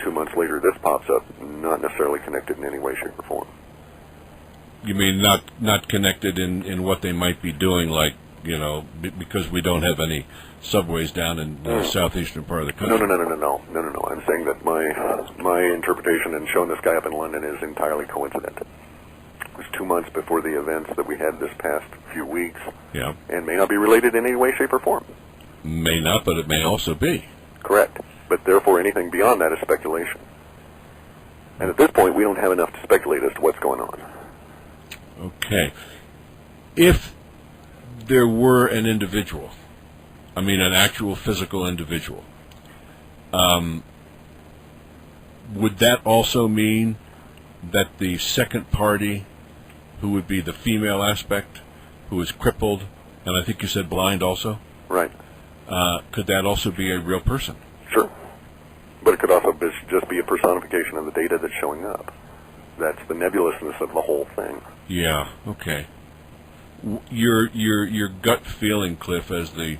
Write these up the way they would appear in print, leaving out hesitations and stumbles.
2 months later this pops up, not necessarily connected in any way, shape, or form. You mean not connected in what they might be doing, like, because we don't have any subways down in the southeastern part of the country? No. I'm saying that my interpretation in showing this guy up in London is entirely coincidental. It was 2 months before the events that we had this past few weeks. Yeah. And may not be related in any way, shape, or form. May not, but it may also be. Correct. But therefore, anything beyond that is speculation. And at this point, we don't have enough to speculate as to what's going on. Okay. If there were an individual, an actual physical individual, would that also mean that the second party, who would be the female aspect, who is crippled, and I think you said blind also? Right. Could that also be a real person? Sure. But it could also just be a personification of the data that's showing up. That's the nebulousness of the whole thing. Yeah, okay. Your gut feeling, Cliff, as the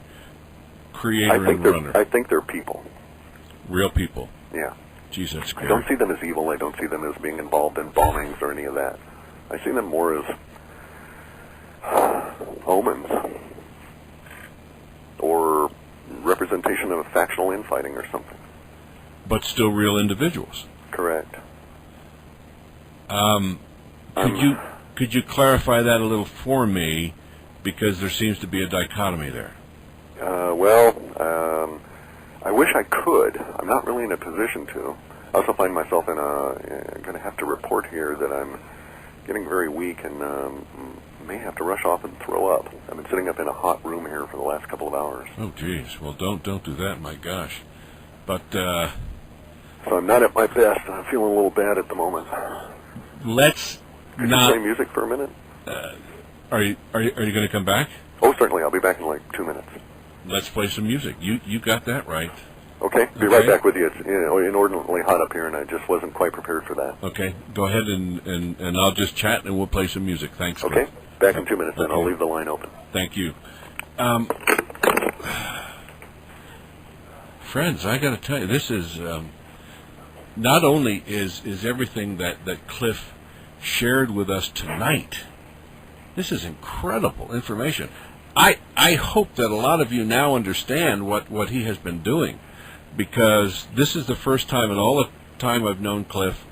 creator and runner. I think they're people. Real people? Yeah. Jeez, that's scary. I don't see them as evil. I don't see them as being involved in bombings or any of that. I see them more as omens or representation of factional infighting or something. But still real individuals. Correct. Could you clarify that a little for me, because there seems to be a dichotomy there? I wish I could. I'm not really in a position to. I also find myself going to have to report here that I'm getting very weak and may have to rush off and throw up. I've been sitting up in a hot room here for the last couple of hours. Oh, geez. Well, don't do that, my gosh. But so I'm not at my best. I'm feeling a little bad at the moment. Could you play music for a minute? Are you going to come back? Oh, certainly. I'll be back in like 2 minutes. Let's play some music. You got that right. Okay. Be right back with you. It's inordinately hot up here, and I just wasn't quite prepared for that. Okay. Go ahead and I'll just chat, and we'll play some music. Thanks. Okay. Back in 2 minutes, then. I'll leave the line open. Thank you. Friends, I got to tell you, this is not only is everything that Clif shared with us tonight, this is incredible information. I hope that a lot of you now understand what he has been doing, because this is the first time in all the time I've known Clif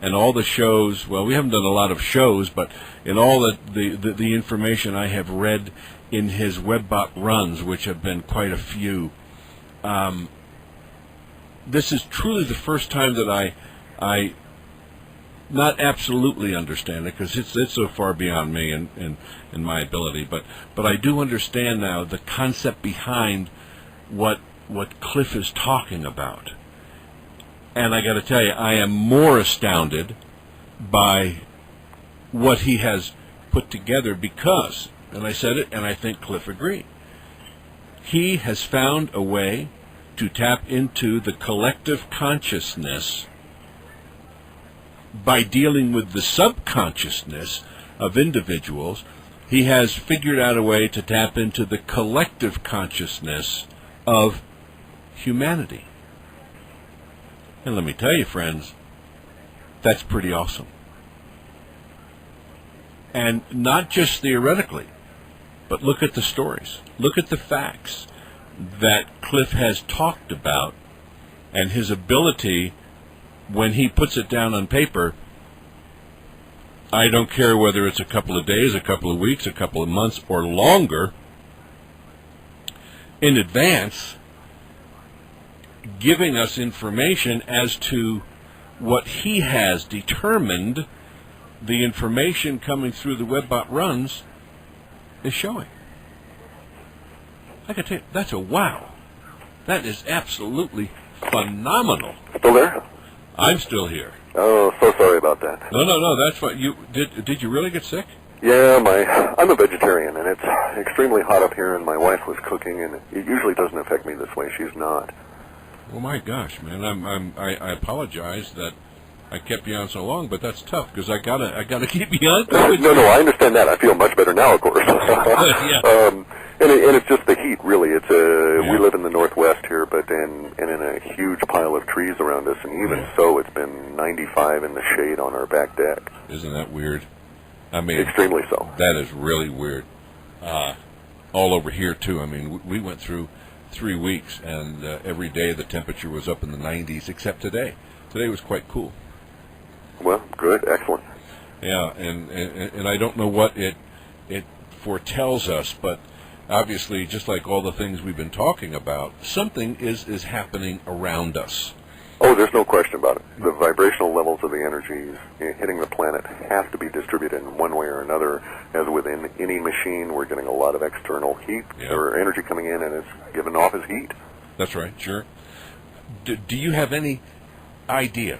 and all the shows. Well, we haven't done a lot of shows, but in all the information I have read in his Webbot runs, which have been quite a few, this is truly the first time that I not absolutely understand it, because it's so far beyond me and my ability, but I do understand now the concept behind what Clif is talking about. And I got to tell you, I am more astounded by what he has put together, because, and I said it, and I think Clif agreed, he has found a way to tap into the collective consciousness by dealing with the subconsciousness of individuals. He has figured out a way to tap into the collective consciousness of humanity. And let me tell you, friends, that's pretty awesome. And not just theoretically, but look at the stories. Look at the facts that Clif has talked about, and his ability, when he puts it down on paper, I don't care whether it's a couple of days, a couple of weeks, a couple of months, or longer, in advance, giving us information as to what he has determined the information coming through the Webbot runs is showing. I can tell you, that's a wow. That is absolutely phenomenal. Still there? I'm still here. Oh, so sorry about that. No, that's what you did. You really get sick? Yeah, I'm a vegetarian, and it's extremely hot up here, and my wife was cooking, and it usually doesn't affect me this way. She's not. Oh my gosh, man! I apologize that I kept you on so long, but that's tough, because I gotta keep you on. No, I understand that. I feel much better now, of course. Yeah. And it's just the heat, really. We live in the Northwest here, but in a huge pile of trees around us, and even so, it's been 95 in the shade on our back deck. Isn't that weird? I mean, extremely so. That is really weird. All over here too. I mean, we went through 3 weeks, and every day the temperature was up in the 90s, except today. Today was quite cool. Well, good, excellent. Yeah, and I don't know what it foretells us, but obviously, just like all the things we've been talking about, something is happening around us. Oh, there's no question about it. The vibrational levels of the energies hitting the planet have to be distributed in one way or another. As within any machine, we're getting a lot of external heat or energy coming in, and it's given off as heat. That's right, sure. Do you have any idea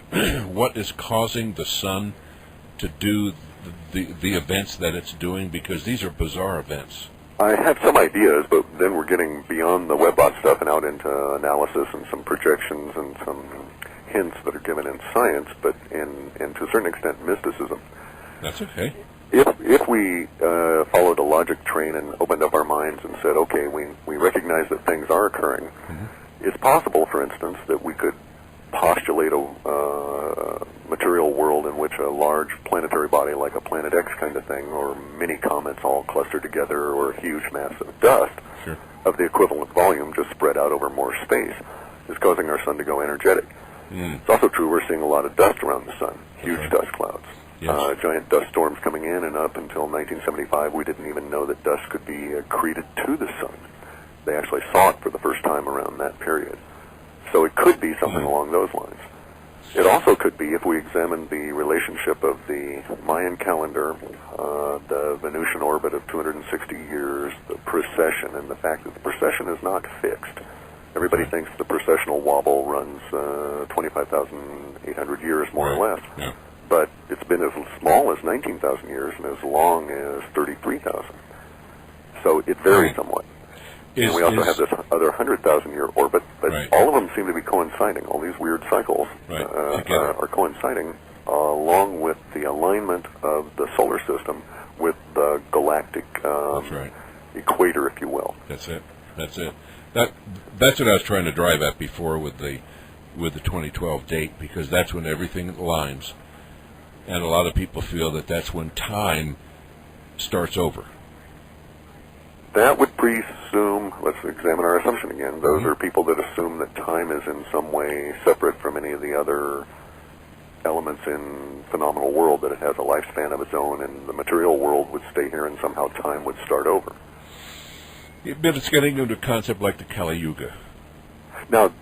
what is causing the sun to do the events that it's doing? Because these are bizarre events. I have some ideas, but then we're getting beyond the Webbot stuff and out into analysis and some projections and some hints that are given in science, but and to a certain extent mysticism. That's okay. If we followed a logic train and opened up our minds and said, okay, we recognize that things are occurring, it's possible, for instance, that we could postulate a material world in which a large planetary body like a Planet X kind of thing, or mini comets all clustered together, or a huge mass of dust of the equivalent volume just spread out over more space, is causing our sun to go energetic. It's also true we're seeing a lot of dust around the sun, huge dust clouds. Giant dust storms coming in, and up until 1975 we didn't even know that dust could be accreted to the sun. They actually saw it for the first time around that period. So it could be something along those lines. It also could be, if we examine the relationship of the Mayan calendar, the Venusian orbit of 260 years, the precession, and the fact that the precession is not fixed. Everybody thinks the precessional wobble runs 25,800 years, more or less. Yeah. But it's been as small as 19,000 years and as long as 33,000. So it varies somewhat. And we also have this other 100,000-year orbit, but all of them seem to be coinciding. All these weird cycles are coinciding along with the alignment of the solar system with the galactic equator, if you will. That's it. That's it. That's what I was trying to drive at before with the 2012 date, because that's when everything aligns, and a lot of people feel that that's when time starts over. That would presume, let's examine our assumption again, those are people that assume that time is in some way separate from any of the other elements in phenomenal world, that it has a lifespan of its own, and the material world would stay here and somehow time would start over. But it's getting into a concept like the Kali Yuga. Now,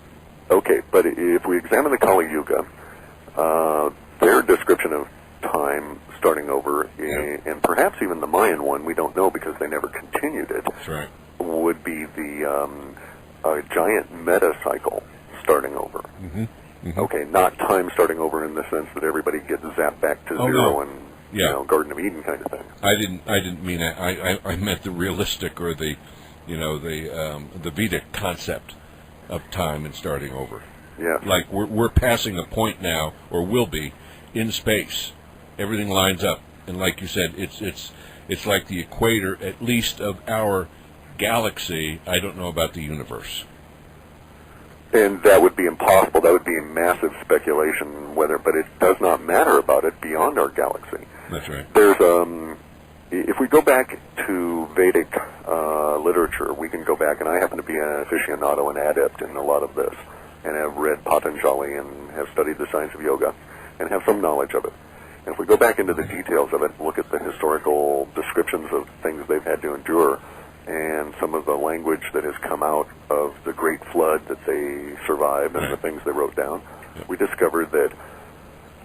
okay, but if we examine the Kali Yuga, their description of time starting over, and perhaps even the Mayan one, we don't know because they never continued it, would be the giant meta-cycle starting over. Okay, not time starting over in the sense that everybody gets zapped back to zero and you know, Garden of Eden kind of thing. I didn't mean that. I meant the realistic, or the Vedic concept of time and starting over. Yeah. Like we're passing a point now, or will be, in space. Everything lines up, and like you said, it's like the equator, at least of our galaxy. I don't know about the universe. And that would be impossible. That would be a massive speculation. But it does not matter about it beyond our galaxy. That's right. There's if we go back to Vedic literature, we can go back, and I happen to be an aficionado and adept in a lot of this, and have read Patanjali and have studied the science of yoga, and have some knowledge of it. And if we go back into the details of it, look at the historical descriptions of things they've had to endure, and some of the language that has come out of the Great Flood that they survived and the things they wrote down, we discovered that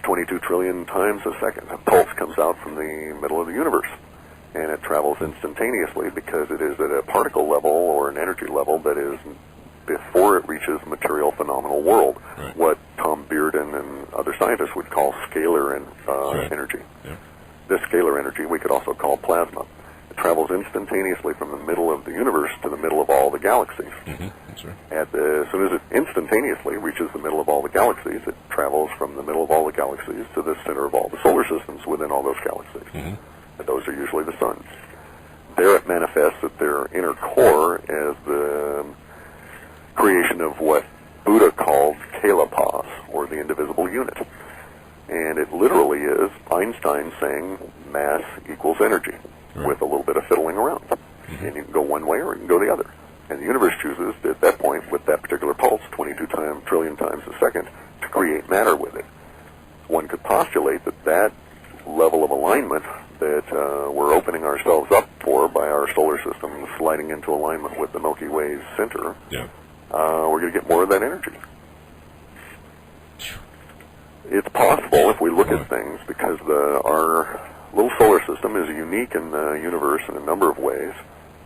22 trillion times a second a pulse comes out from the middle of the universe, and it travels instantaneously because it is at a particle level or an energy level that is before it reaches the material phenomenal world, what Tom Bearden and other scientists would call scalar energy. This scalar energy we could also call plasma. It travels instantaneously from the middle of the universe to the middle of all the galaxies. That's right. As soon as it instantaneously reaches the middle of all the galaxies, it travels from the middle of all the galaxies to the center of all the solar systems within all those galaxies. And those are usually the suns. there it manifests at their inner core as the creation of what Buddha called Kalapa, or the indivisible unit. And it literally is Einstein saying mass equals energy, right, with a little bit of fiddling around. Mm-hmm. And you can go one way or you can go the other. And the universe chooses, at that point, with that particular pulse, 22 trillion times a second, to create matter with it. One could postulate that that level of alignment that we're opening ourselves up for by our solar system sliding into alignment with the Milky Way's center, yeah, we're going to get more of that energy. It's possible if we look at things, because our little solar system is unique in the universe in a number of ways.